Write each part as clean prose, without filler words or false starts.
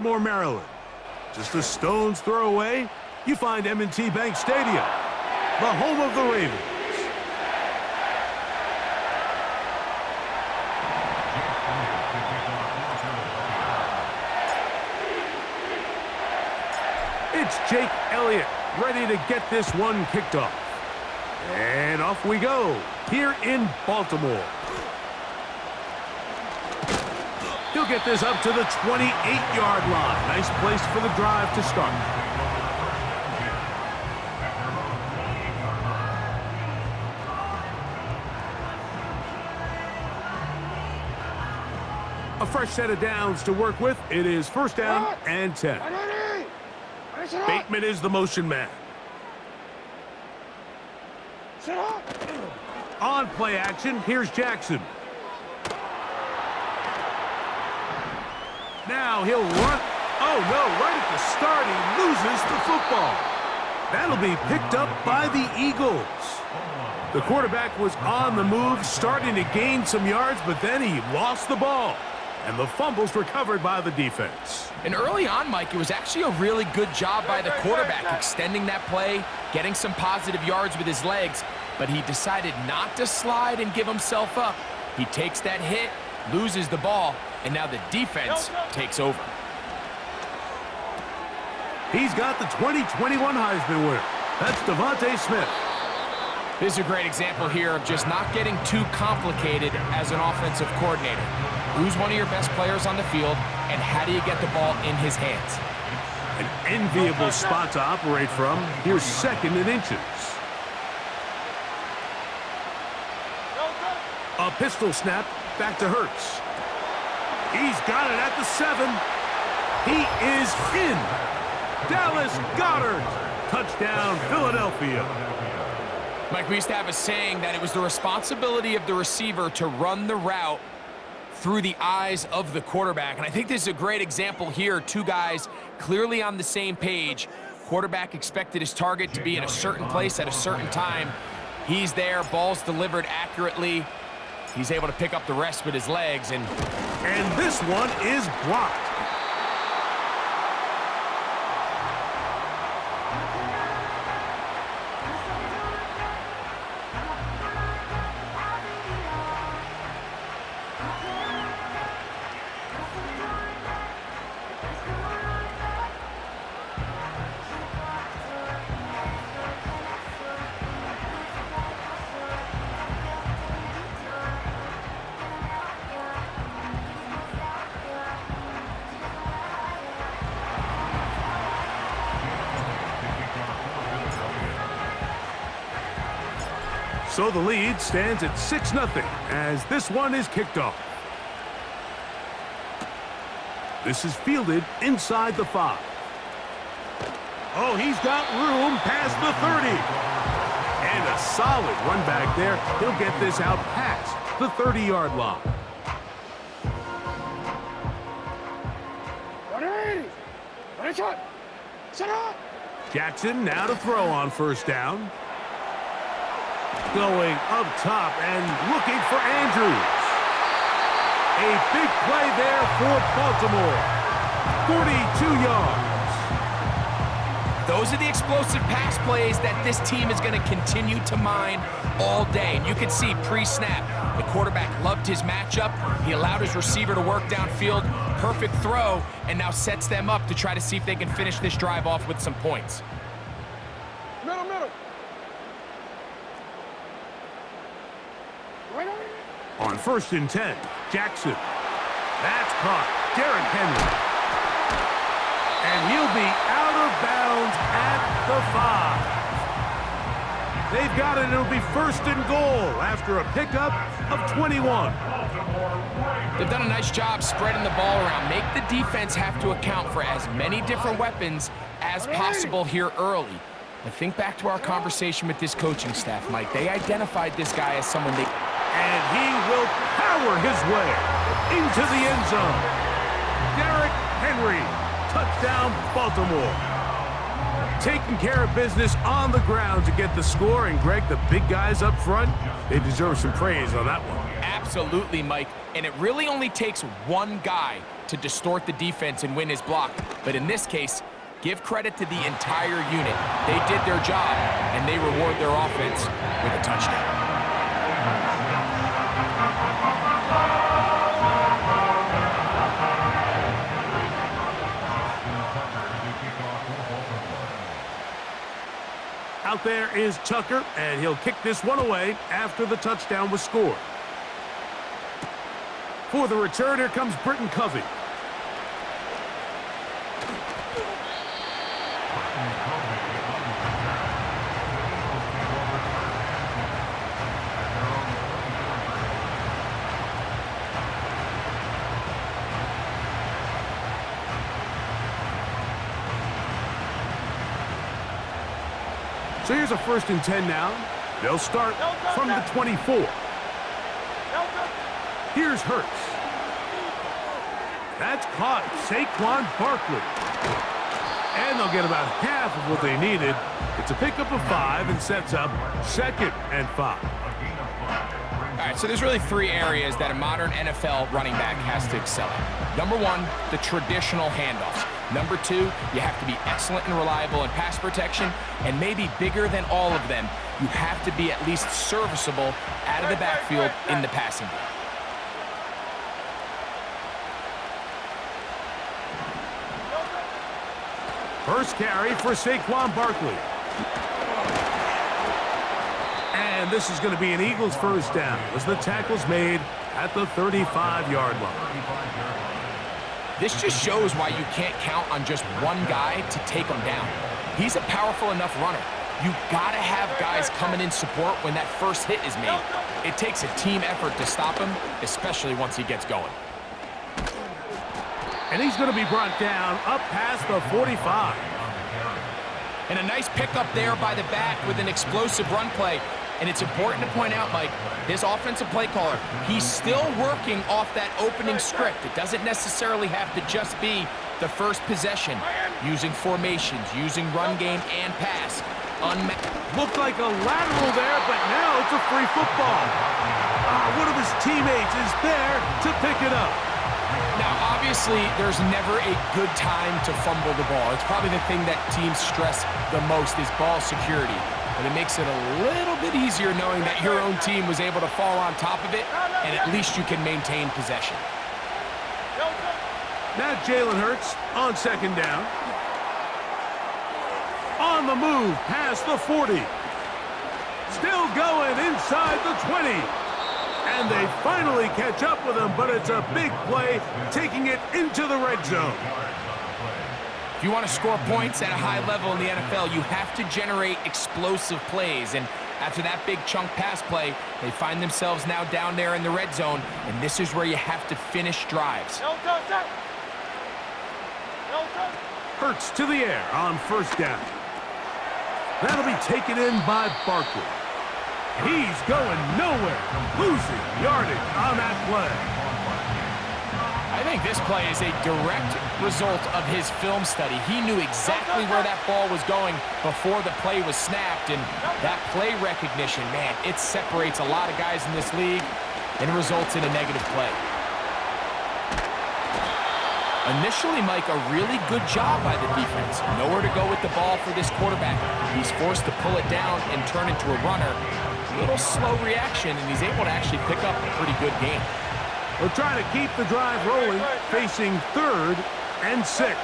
Baltimore, Maryland. Just a stone's throw away, you find M&T Bank Stadium, the home of the Ravens. It's Jake Elliott, ready to get this one kicked off. And off we go, here in Baltimore. He'll get this up to the 28-yard line. Nice place for the drive to start. A fresh set of downs to work with. It is first down and 10. Bateman is the motion man. On play action, here's Jackson. Now he'll run. Oh, no, right at the start, he loses the football. That'll be picked up by the Eagles. The quarterback was on the move, starting to gain some yards, but then he lost the ball. And the fumble's recovered by the defense. And early on, Mike, it was actually a really good job by the quarterback, extending that play, getting some positive yards with his legs, but he decided not to slide and give himself up. He takes that hit, loses the ball, and now the defense takes over. He's got the 2021 Heisman winner. That's Devontae Smith. This is a great example here of just not getting too complicated as an offensive coordinator. Who's one of your best players on the field, and how do you get the ball in his hands? An enviable spot to operate from. Here's second and inches. A pistol snap, back to Hurts. He's got it at the 7. He is in. Dallas Goedert. Touchdown, Philadelphia. Mike, we used to have a saying that it was the responsibility of the receiver to run the route through the eyes of the quarterback. And I think this is a great example here. Two guys clearly on the same page. Quarterback expected his target to be in a certain place at a certain time. He's there, ball's delivered accurately. He's able to pick up the rest with his legs. And this one is blocked. So the lead stands at 6-0 as this one is kicked off. This is fielded inside the 5. Oh, he's got room past the 30. And a solid run back there. He'll get this out past the 30-yard line. Jackson now to throw on first down. Going up top and looking for Andrews. A big play there for Baltimore. 42 yards. Those are the explosive pass plays that this team is going to continue to mine all day. And you can see pre-snap, the quarterback loved his matchup. He allowed his receiver to work downfield. Perfect throw, and now sets them up to try to see if they can finish this drive off with some points. Middle. On first and 10, Jackson. That's caught. Derrick Henry. And he'll be out of bounds at the 5. They've got it. It'll be first and goal after a pickup of 21. They've done a nice job spreading the ball around. Make the defense have to account for as many different weapons as possible here early. But think back to our conversation with this coaching staff, Mike. They identified this guy as someone they... And he will power his way into the end zone. Derrick Henry, touchdown Baltimore. Taking care of business on the ground to get the score. And Greg, the big guys up front, they deserve some praise on that one. Absolutely, Mike. And it really only takes one guy to distort the defense and win his block. But in this case, give credit to the entire unit. They did their job, and they reward their offense with a touchdown. Out there is Tucker, and he'll kick this one away after the touchdown was scored. For the return, here comes Britton Covey. So here's a 1st and 10 now. They'll start from the 24. Here's Hurts. That's caught. Saquon Barkley. And they'll get about half of what they needed. It's a pickup of 5 and sets up 2nd and 5. All right, so there's really 3 areas that a modern NFL running back has to excel at. Number 1, the traditional handoffs. Number 2, you have to be excellent and reliable in pass protection, and maybe bigger than all of them, you have to be at least serviceable out of the backfield in the passing game. First carry for Saquon Barkley. And this is going to be an Eagles 1st down as the tackle's made at the 35-yard line. This just shows why you can't count on just one guy to take him down. He's a powerful enough runner. You gotta have guys coming in support when that first hit is made. It takes a team effort to stop him, especially once he gets going. And he's going to be brought down up past the 45. And a nice pickup there by the back with an explosive run play. And it's important to point out, Mike, this offensive play caller, he's still working off that opening script. It doesn't necessarily have to just be the first possession. Using formations, using run game and pass. Looked like a lateral there, but now it's a free football. One of his teammates is there to pick it up. Now, obviously, there's never a good time to fumble the ball. It's probably the thing that teams stress the most is ball security. But it makes it a little bit easier knowing that your own team was able to fall on top of it, and at least you can maintain possession. Now Jalen Hurts on 2nd down. On the move past the 40. Still going inside the 20. And they finally catch up with him, but it's a big play, taking it into the red zone. If you want to score points at a high level in the NFL, you have to generate explosive plays. And after that big chunk pass play, they find themselves now down there in the red zone, and this is where you have to finish drives. Hurts to the air on 1st down. That'll be taken in by Barkley. He's going nowhere, losing yardage on that play. I think this play is a direct result of his film study. He knew exactly where that ball was going before the play was snapped, and that play recognition, man, it separates a lot of guys in this league and results in a negative play. Initially, Mike, a really good job by the defense. Nowhere to go with the ball for this quarterback. He's forced to pull it down and turn into a runner. A little slow reaction, and he's able to actually pick up a pretty good game. We're trying to keep the drive rolling, facing 3rd and 6.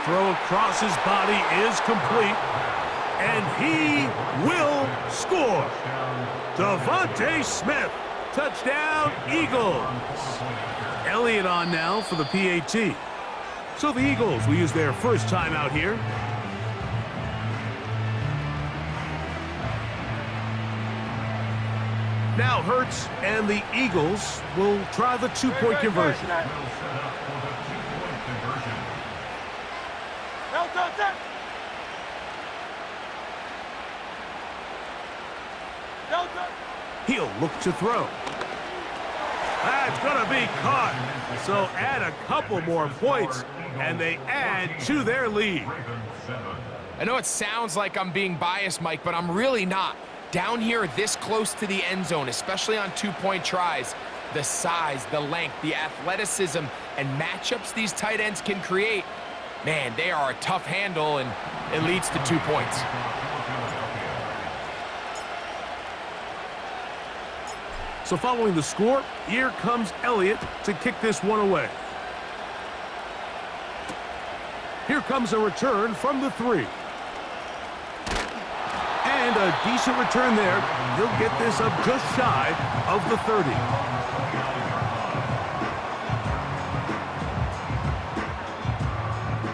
Throw across his body is complete, and he will score. Devontae Smith, touchdown, Eagles. Elliott on now for the PAT. So the Eagles will use their first timeout here. Now Hurts and the Eagles will try the 2-point conversion. He'll look to throw. That's going to be caught. So add a couple more points, and they add to their lead. I know it sounds like I'm being biased, Mike, but I'm really not. Down here this close to the end zone, especially on 2-point tries, the size, the length, the athleticism, and matchups these tight ends can create, man, they are a tough handle, and it leads to 2 points. So following the score, here comes Elliott to kick this one away. Here comes a return from the 3. And a decent return there. He'll get this up just shy of the 30.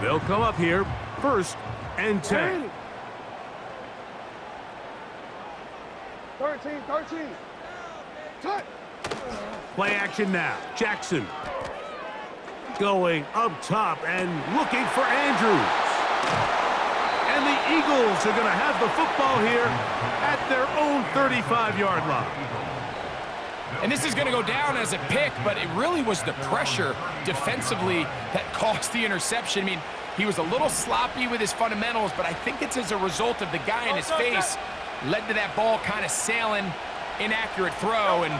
They'll come up here, 1st and 10. 13. Cut. Play action now. Jackson going up top and looking for Andrews. And the Eagles are going to have the football here at their own 35-yard line. And this is going to go down as a pick, but it really was the pressure defensively that caused the interception. I mean, he was a little sloppy with his fundamentals, but I think it's as a result of the guy in his face led to that ball kind of sailing, inaccurate throw, and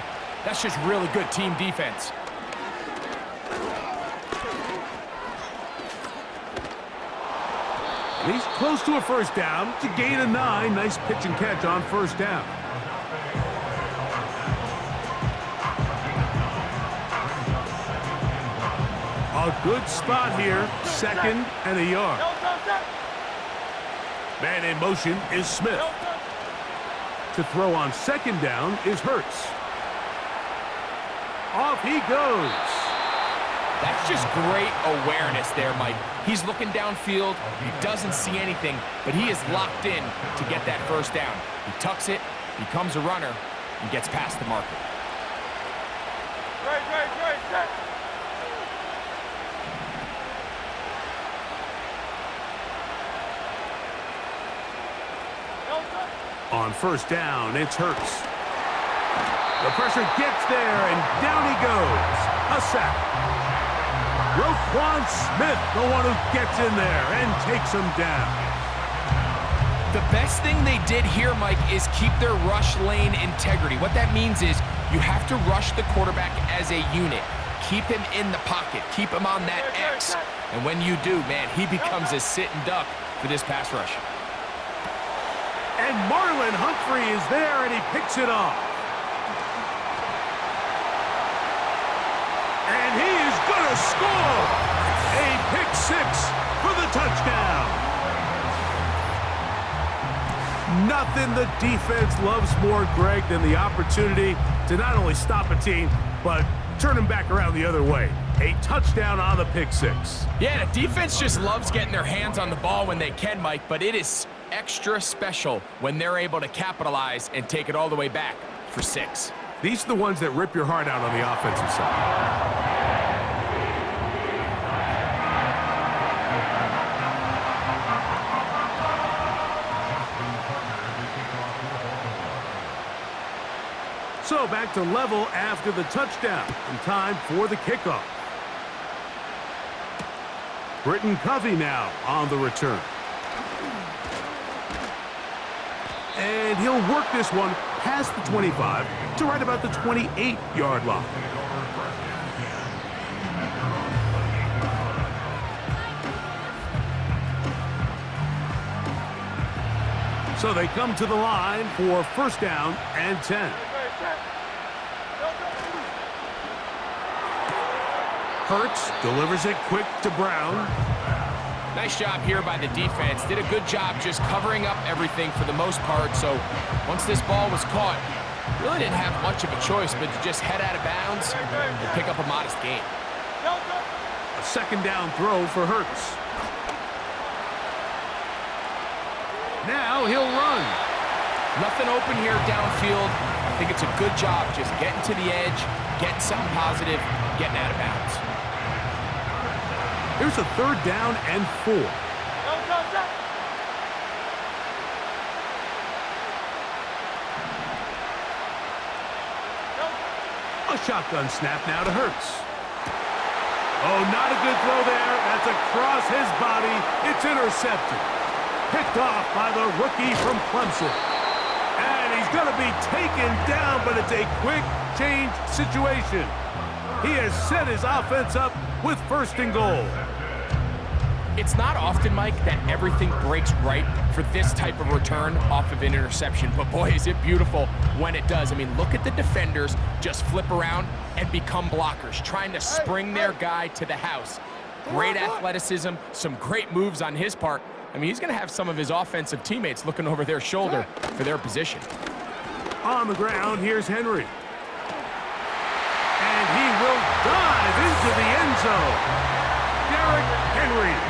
that's just really good team defense. He's close to a 1st down to gain a 9. Nice pitch and catch on 1st down. A good spot here, 2nd and a yard. Man in motion is Smith. To throw on 2nd down is Hurts. Off he goes. That's just great awareness there, Mike. He's looking downfield. He doesn't see anything, but he is locked in to get that 1st down. He tucks it, becomes a runner, and gets past the marker. Right. Set. On 1st down, it's Hurts. The pressure gets there, and down he goes. A sack. Roquan Smith, the one who gets in there and takes him down. The best thing they did here, Mike, is keep their rush lane integrity. What that means is you have to rush the quarterback as a unit. Keep him in the pocket. Keep him on that X. And when you do, man, he becomes a sit and duck for this pass rush. And Marlon Humphrey is there, and he picks it off. And he is going to score! A pick 6 for the touchdown. Nothing the defense loves more, Greg, than the opportunity to not only stop a team, but turn them back around the other way. A touchdown on the pick 6. Yeah, the defense just loves getting their hands on the ball when they can, Mike, but it is extra special when they're able to capitalize and take it all the way back for 6. These are the ones that rip your heart out on the offensive side. So back to level after the touchdown, and time for the kickoff. Britton Covey now on the return. And he'll work this one past the 25 to right about the 28-yard line. So they come to the line for 1st down and 10. Hurts delivers it quick to Brown. Nice job here by the defense. Did a good job just covering up everything for the most part. So once this ball was caught, really didn't have much of a choice but to just head out of bounds and pick up a modest gain. A 2nd down throw for Hurts. Now he'll run. Nothing open here downfield. I think it's a good job just getting to the edge, getting something positive, getting out of bounds. Here's a 3rd down and 4. A shotgun snap now to Hurts. Oh, not a good throw there. That's across his body. It's intercepted. Picked off by the rookie from Clemson. And he's going to be taken down, but it's a quick change situation. He has set his offense up with first and goal. It's not often, Mike, that everything breaks right for this type of return off of an interception, but boy, is it beautiful when it does. I mean, look at the defenders just flip around and become blockers, trying to spring their guy to the house. Great athleticism, some great moves on his part. I mean, he's going to have some of his offensive teammates looking over their shoulder for their position. On the ground, here's Henry. And he will dive into the end zone. Derrick Henry